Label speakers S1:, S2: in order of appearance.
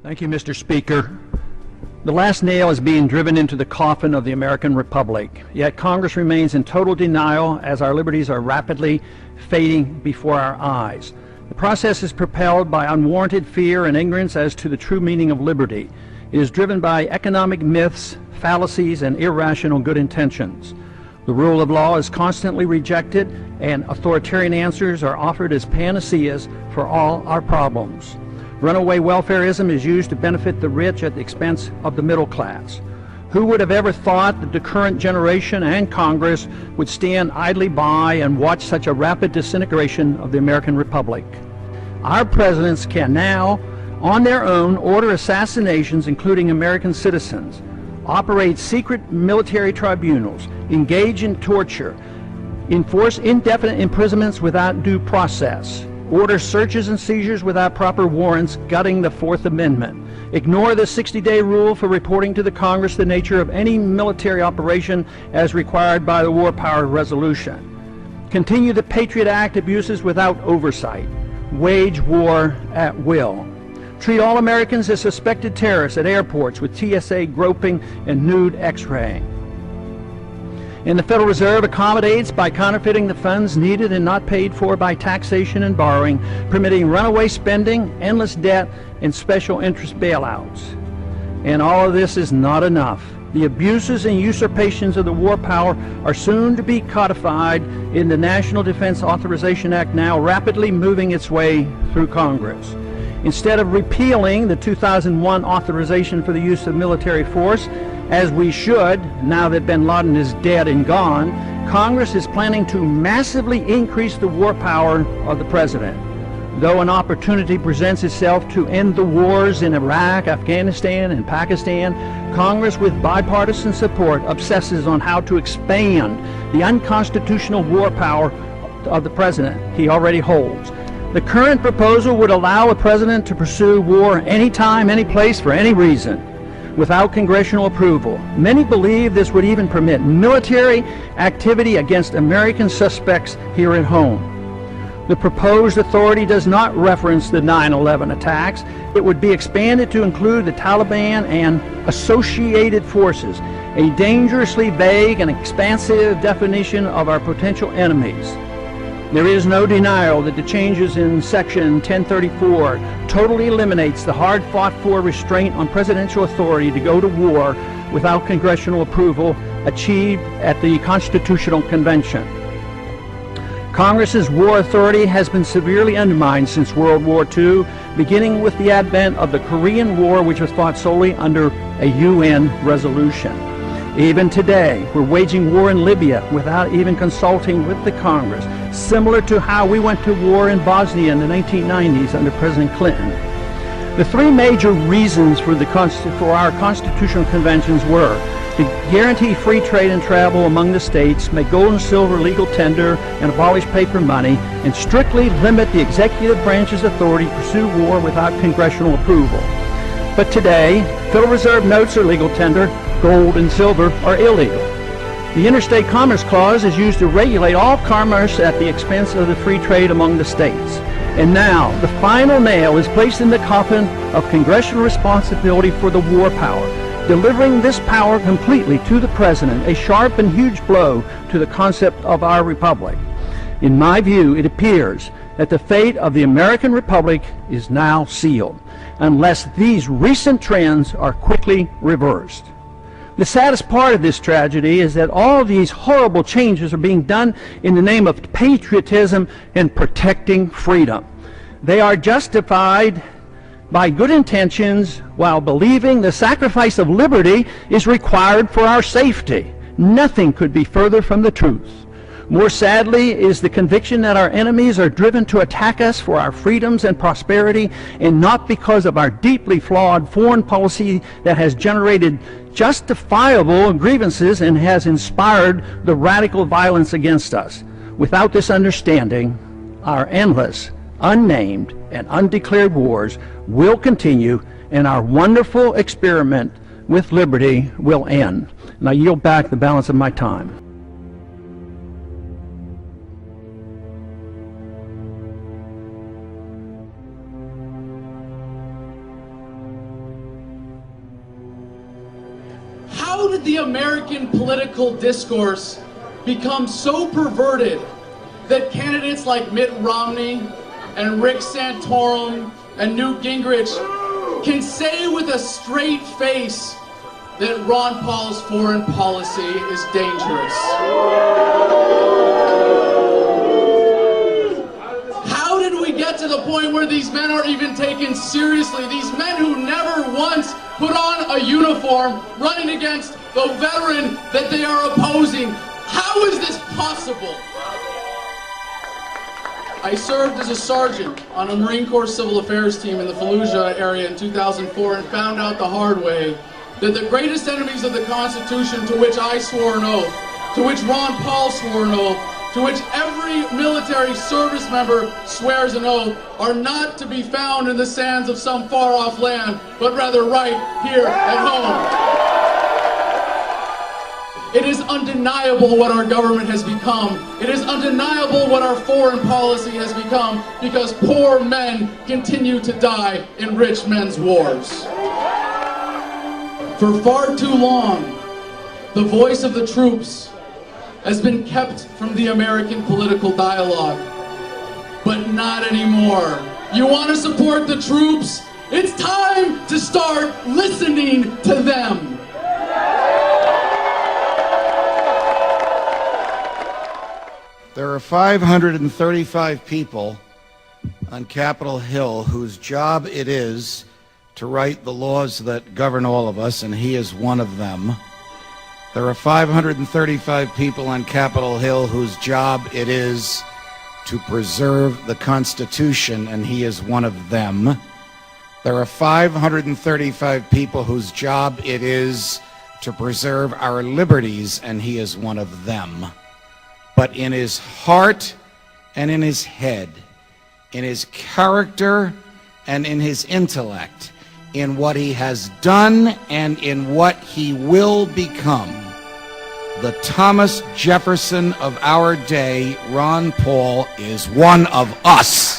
S1: Thank you, Mr. Speaker. The last nail is being driven into the coffin of the American Republic, yet Congress remains in total denial as our liberties are rapidly fading before our eyes. The process is propelled by unwarranted fear and ignorance as to the true meaning of liberty. It is driven by economic myths, fallacies, and irrational good intentions. The rule of law is constantly rejected, and authoritarian answers are offered as panaceas for all our problems. Runaway welfarism is used to benefit the rich at the expense of the middle class. Who would have ever thought that the current generation and Congress would stand idly by and watch such a rapid disintegration of the American Republic? Our presidents can now, on their own, order assassinations, including American citizens, operate secret military tribunals, engage in torture, enforce indefinite imprisonments without due process, order searches and seizures without proper warrants, gutting the Fourth Amendment, ignore the 60-day rule for reporting to the Congress the nature of any military operation as required by the War Powers Resolution, continue the Patriot Act abuses without oversight, wage war at will, treat all Americans as suspected terrorists at airports with TSA groping and nude x-raying. And the Federal Reserve accommodates by counterfeiting the funds needed and not paid for by taxation and borrowing, permitting runaway spending, endless debt, and special interest bailouts. And all of this is not enough. The abuses and usurpations of the war power are soon to be codified in the National Defense Authorization Act, now rapidly moving its way through Congress. Instead of repealing the 2001 authorization for the use of military force, as we should, now that bin Laden is dead and gone, Congress is planning to massively increase the war power of the president. Though an opportunity presents itself to end the wars in Iraq, Afghanistan, and Pakistan, Congress, with bipartisan support, obsesses on how to expand the unconstitutional war power of the president he already holds. The current proposal would allow a president to pursue war anytime, any place, for any reason, without congressional approval. Many believe this would even permit military activity against American suspects here at home. The proposed authority does not reference the 9/11 attacks. It would be expanded to include the Taliban and associated forces, a dangerously vague and expansive definition of our potential enemies. There is no denial that the changes in Section 1034 totally eliminates the hard-fought-for restraint on presidential authority to go to war without congressional approval achieved at the Constitutional Convention. Congress's war authority has been severely undermined since World War II, beginning with the advent of the Korean War, which was fought solely under a UN resolution. Even today, we're waging war in Libya without even consulting with the Congress, similar to how we went to war in Bosnia in the 1990s under President Clinton. The three major reasons for our constitutional conventions were to guarantee free trade and travel among the states, make gold and silver legal tender, and abolish paper money, and strictly limit the executive branch's authority to pursue war without congressional approval. But today, Federal Reserve notes are legal tender, gold and silver are illegal. The Interstate Commerce Clause is used to regulate all commerce at the expense of the free trade among the states. And now, the final nail is placed in the coffin of congressional responsibility for the war power, delivering this power completely to the president, a sharp and huge blow to the concept of our republic. In my view, it appears that the fate of the American Republic is now sealed, unless these recent trends are quickly reversed. The saddest part of this tragedy is that all of these horrible changes are being done in the name of patriotism and protecting freedom. They are justified by good intentions while believing the sacrifice of liberty is required for our safety. Nothing could be further from the truth. More sadly is the conviction that our enemies are driven to attack us for our freedoms and prosperity, and not because of our deeply flawed foreign policy that has generated justifiable grievances and has inspired the radical violence against us. Without this understanding, our endless, unnamed, and undeclared wars will continue, and our wonderful experiment with liberty will end. And I yield back the balance of my time.
S2: How did the American political discourse become so perverted that candidates like Mitt Romney and Rick Santorum and Newt Gingrich can say with a straight face that Ron Paul's foreign policy is dangerous? How did we get to the point where these men are even taken seriously? These men who never once put on a uniform running against the veteran that they are opposing. How is this possible? I served as a sergeant on a Marine Corps Civil Affairs team in the Fallujah area in 2004 and found out the hard way that the greatest enemies of the Constitution, to which I swore an oath, to which Ron Paul swore an oath, to which every military service member swears an oath, are not to be found in the sands of some far-off land, but rather right here at home. It is undeniable what our government has become. It is undeniable what our foreign policy has become, because poor men continue to die in rich men's wars. For far too long, the voice of the troops has been kept from the American political dialogue. But not anymore. You want to support the troops? It's time to start listening to them.
S3: There are 535 people on Capitol Hill whose job it is to write the laws that govern all of us, and he is one of them. There are 535 people on Capitol Hill whose job it is to preserve the Constitution, and he is one of them. There are 535 people whose job it is to preserve our liberties, and he is one of them. But in his heart and in his head, in his character and in his intellect, in what he has done and in what he will become, the Thomas Jefferson of our day, Ron Paul, is one of us.